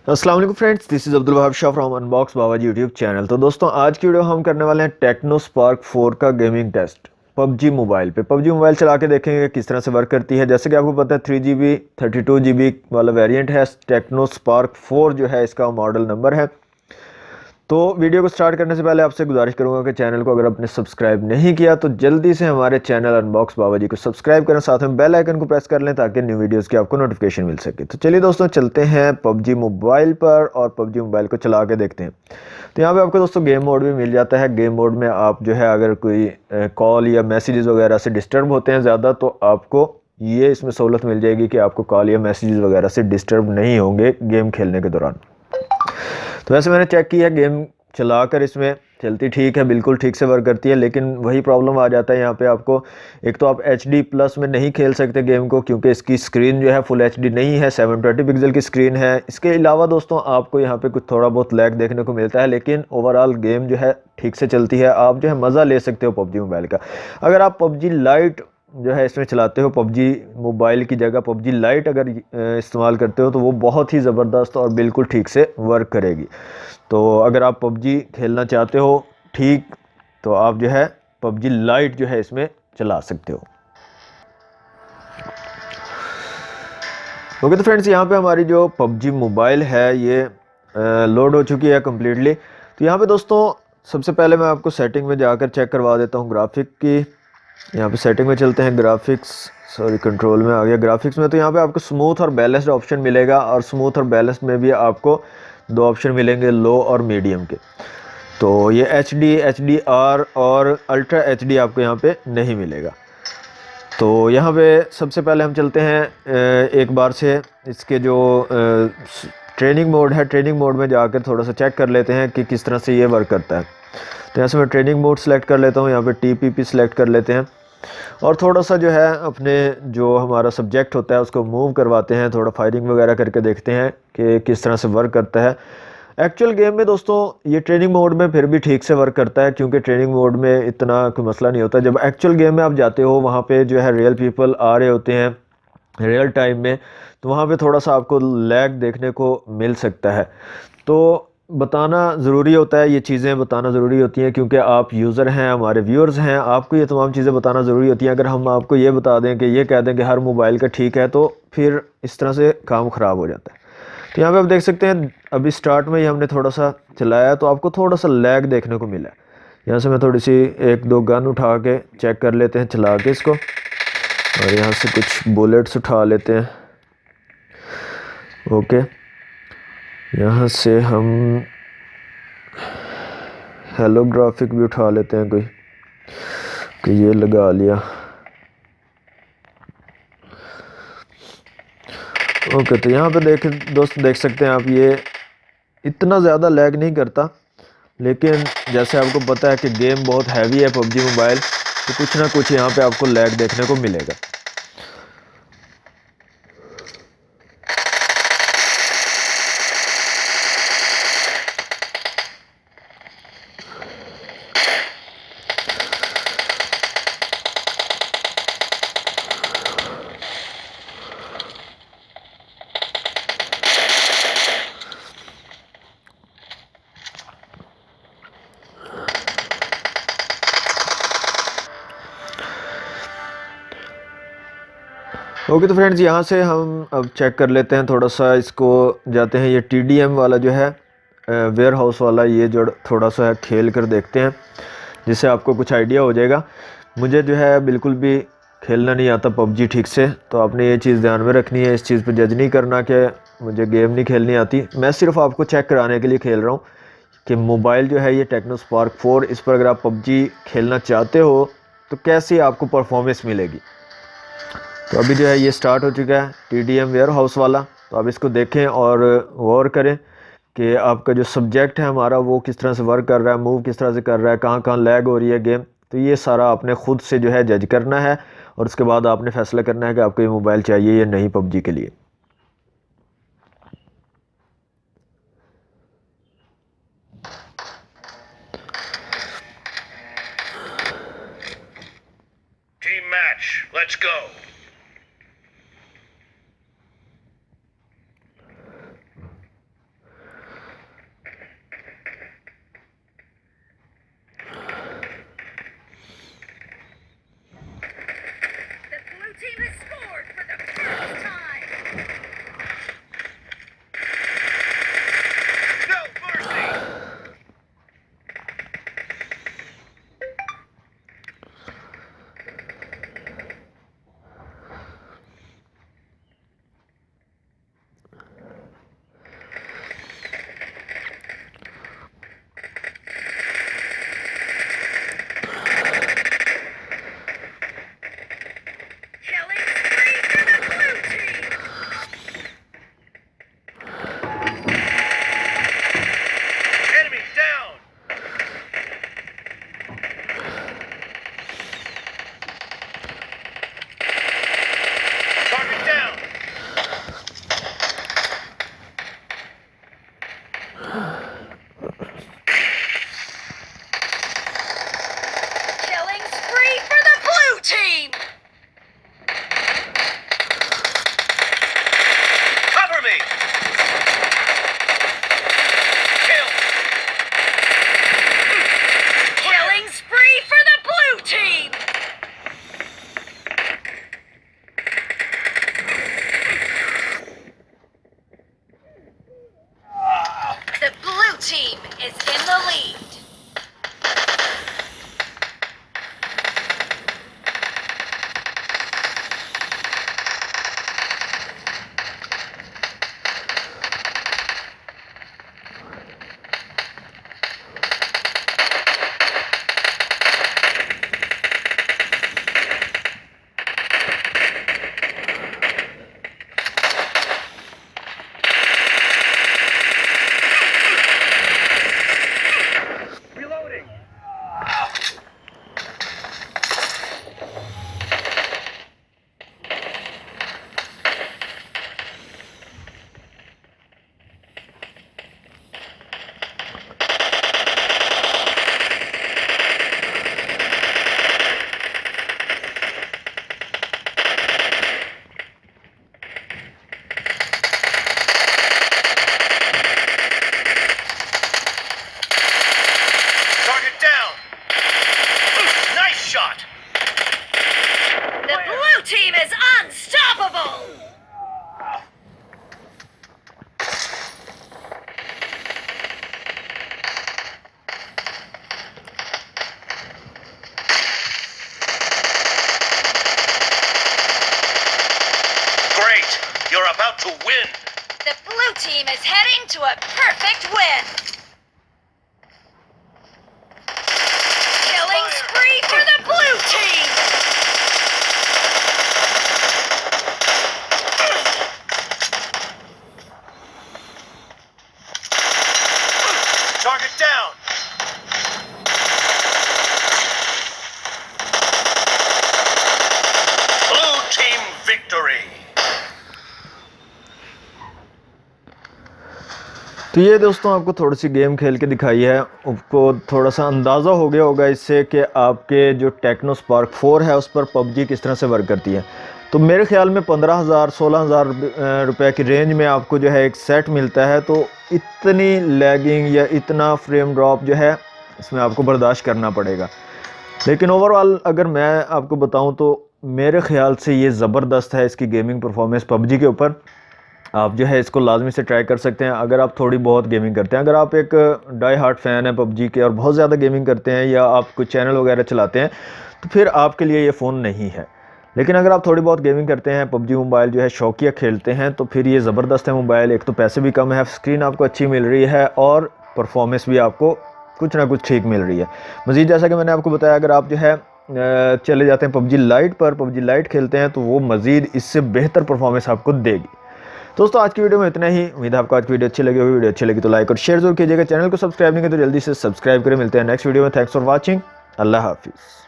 अस्सलाम वालेकुम friends, this is Abdul Wahab Shah from unbox Babaji YouTube channel. तो दोस्तों, आज की वीडियो हम करने वाले हैं टेक्नो स्पार्क 4 का गेमिंग टेस्ट पबजी मोबाइल पे। पबजी मोबाइल चला के देखेंगे किस तरह से वर्क करती है। जैसे कि आपको पता है 3GB 32GB वाला वेरिएंट है। टेक्नो स्पार्क 4 जो है इसका मॉडल नंबर है। तो वीडियो को स्टार्ट करने से पहले आपसे गुजारिश करूंगा कि चैनल को अगर आपने सब्सक्राइब नहीं किया तो जल्दी से हमारे चैनल अनबॉक्स बाबाजी को सब्सक्राइब करें, साथ में बेल आइकन को प्रेस कर लें ताकि न्यू वीडियोस की आपको नोटिफिकेशन मिल सके। तो चलिए दोस्तों, चलते हैं पबजी मोबाइल पर और पबजी मोबाइल को चला के देखते हैं। तो यहाँ पे आपको दोस्तों गेम मोड भी मिल जाता है। गेम मोड में आप जो है अगर कोई कॉल या मैसेजेस वगैरह से डिस्टर्ब होते हैं ज़्यादा, तो आपको ये इसमें सहूलत मिल जाएगी कि आपको कॉल या मैसेजेस वगैरह से डिस्टर्ब नहीं होंगे गेम खेलने के दौरान। तो वैसे मैंने चेक किया, गेम चलाकर इसमें चलती ठीक है, बिल्कुल ठीक से वर्क करती है। लेकिन वही प्रॉब्लम आ जाता है यहाँ पे आपको। एक तो आप HD+ में नहीं खेल सकते गेम को, क्योंकि इसकी स्क्रीन जो है फुल HD नहीं है, 720 पिक्सल की स्क्रीन है। इसके अलावा दोस्तों आपको यहाँ पे कुछ थोड़ा बहुत लैग देखने को मिलता है, लेकिन ओवरऑल गेम जो है ठीक से चलती है। आप जो है मज़ा ले सकते हो पबजी मोबाइल का। अगर आप पबजी लाइट जो है इसमें चलाते हो, पबजी मोबाइल की जगह पबजी लाइट अगर इस्तेमाल करते हो, तो वो बहुत ही ज़बरदस्त और बिल्कुल ठीक से वर्क करेगी। तो अगर आप पबजी खेलना चाहते हो ठीक, तो आप जो है पबजी लाइट जो है इसमें चला सकते हो। ओके, तो फ्रेंड्स यहाँ पे हमारी जो पबजी मोबाइल है ये लोड हो चुकी है कम्प्लीटली। तो यहाँ पे दोस्तों सबसे पहले मैं आपको सेटिंग में जाकर चेक करवा देता हूँ ग्राफिक की। यहाँ पे सेटिंग में चलते हैं, ग्राफिक्स, सॉरी कंट्रोल में आ गया ग्राफिक्स में। तो यहाँ पे आपको स्मूथ और बैलेंस्ड ऑप्शन मिलेगा, और स्मूथ और बैलेंस्ड में भी आपको दो ऑप्शन मिलेंगे, लो और मीडियम के। तो ये HD, HDR और अल्ट्रा HD आपको यहाँ पे नहीं मिलेगा। तो यहाँ पे सबसे पहले हम चलते हैं एक बार से इसके जो ट्रेनिंग मोड है, ट्रेनिंग मोड में जाकर थोड़ा सा चेक कर लेते हैं कि किस तरह से ये वर्क करता है। तो यहाँ से मैं ट्रेनिंग मोड सेलेक्ट कर लेता हूँ, यहाँ पे TPP सेलेक्ट कर लेते हैं, और थोड़ा सा जो है अपने जो हमारा सब्जेक्ट होता है उसको मूव करवाते हैं, थोड़ा फायरिंग वगैरह करके देखते हैं कि किस तरह से वर्क करता है। एक्चुअल गेम में दोस्तों ये ट्रेनिंग मोड में फिर भी ठीक से वर्क करता है, क्योंकि ट्रेनिंग मोड में इतना कोई मसला नहीं होता। जब एक्चुअल गेम में आप जाते हो, वहाँ पे जो है रियल पीपल आ रहे होते हैं रियल टाइम में, तो वहाँ पे थोड़ा सा आपको लैग देखने को मिल सकता है। तो बताना ज़रूरी होता है, ये चीज़ें बताना ज़रूरी होती हैं, क्योंकि आप यूज़र हैं, हमारे व्यूअर्स हैं, आपको ये तमाम चीज़ें बताना ज़रूरी होती हैं। अगर हम आपको ये बता दें कि ये कह दें कि हर मोबाइल का ठीक है, तो फिर इस तरह से काम ख़राब हो जाता है। तो यहाँ पे आप देख सकते हैं, अभी स्टार्ट में ही हमने थोड़ा सा चलाया तो आपको थोड़ा सा लैग देखने को मिला है। यहाँ से मैं थोड़ी सी एक दो गन उठा के चेक कर लेते हैं चला के इसको, और यहाँ से कुछ बुलेट्स उठा लेते हैं। ओके, यहाँ से हम हेलो ग्राफिक भी उठा लेते हैं कोई, कि ये लगा लिया। ओके, तो यहाँ पे देख सकते हैं आप, ये इतना ज़्यादा लैग नहीं करता। लेकिन जैसे आपको पता है कि गेम बहुत हैवी है पबजी मोबाइल, तो कुछ ना कुछ यहाँ पे आपको लैग देखने को मिलेगा। ओके, तो फ्रेंड्स यहाँ से हम अब चेक कर लेते हैं थोड़ा सा इसको, जाते हैं ये TDM वाला जो है वेयर हाउस वाला, ये जो थोड़ा सा है खेल कर देखते हैं, जिससे आपको कुछ आइडिया हो जाएगा। मुझे जो है बिल्कुल भी खेलना नहीं आता पबजी ठीक से, तो आपने ये चीज़ ध्यान में रखनी है। इस चीज़ पे जज नहीं करना कि मुझे गेम नहीं खेलनी आती। मैं सिर्फ आपको चेक कराने के लिए खेल रहा हूँ कि मोबाइल जो है ये टेक्नो स्पार्क 4, इस पर अगर आप पबजी खेलना चाहते हो तो कैसी आपको परफॉर्मेंस मिलेगी। तो अभी जो है ये स्टार्ट हो चुका है TDM वेयर हाउस वाला। तो आप इसको देखें और गौर करें कि आपका जो सब्जेक्ट है हमारा वो किस तरह से वर्क कर रहा है, मूव किस तरह से कर रहा है, कहाँ कहाँ लैग हो रही है गेम। तो ये सारा आपने खुद से जो है जज करना है, और उसके बाद आपने फैसला करना है कि आपको ये मोबाइल चाहिए या नहीं पबजी के लिए। Team match, let's go. Killing spree for the blue team! Cover me! Kill! Killing spree for the blue team! The blue team is in the lead. Reloading! Target down! Nice shot! The blue team is unstoppable! Great! You're about to win! The blue team is heading to a perfect win! Killing spree for the blue team! Target down! Blue team victory! तो ये दोस्तों आपको थोड़ी सी game खेल के दिखाई है, आपको थोड़ा सा अंदाज़ा हो गया होगा इससे कि आपके जो टेक्नो स्पार्क 4 है उस पर पबजी किस तरह से वर्क करती है। तो मेरे ख्याल में 15,000 16,000 रुपए की रेंज में आपको जो है एक सेट मिलता है। तो इतनी लैगिंग या इतना फ्रेम ड्रॉप जो है इसमें आपको बर्दाश्त करना पड़ेगा। लेकिन ओवरऑल अगर मैं आपको बताऊं तो मेरे ख्याल से ये ज़बरदस्त है इसकी गेमिंग परफॉर्मेंस पबजी के ऊपर। आप जो है इसको लाजमी से ट्राई कर सकते हैं अगर आप थोड़ी बहुत गेमिंग करते हैं। अगर आप एक डाई हार्ट फ़ैन है पबजी के और बहुत ज़्यादा गेमिंग करते हैं या आप कोई चैनल वगैरह चलाते हैं तो फिर आपके लिए ये फ़ोन नहीं है। लेकिन अगर आप थोड़ी बहुत गेमिंग करते हैं, पबजी मोबाइल जो है शौकिया खेलते हैं, तो फिर ये ज़बरदस्त है मोबाइल। एक तो पैसे भी कम है, स्क्रीन आपको अच्छी मिल रही है और परफॉर्मेंस भी आपको कुछ ना कुछ ठीक मिल रही है। मज़ीद जैसा कि मैंने आपको बताया अगर आप जो है चले जाते हैं पबजी लाइट पर, पबजी लाइट खेलते हैं तो वो मज़ीद इससे बेहतर परफॉर्मेंस आपको देगी। दोस्तों आज की वीडियो में इतना ही। उम्मीद है आपको आज की वीडियो अच्छी लगी होगी। वीडियो अच्छी लगी तो लाइक और शेयर जरूर कीजिएगा। चैनल को सब्सक्राइब नहीं किया तो जल्दी से सब्सक्राइब करें। मिलते हैं नेक्स्ट वीडियो में। Thanks for watching. अल्लाह हाफिज़।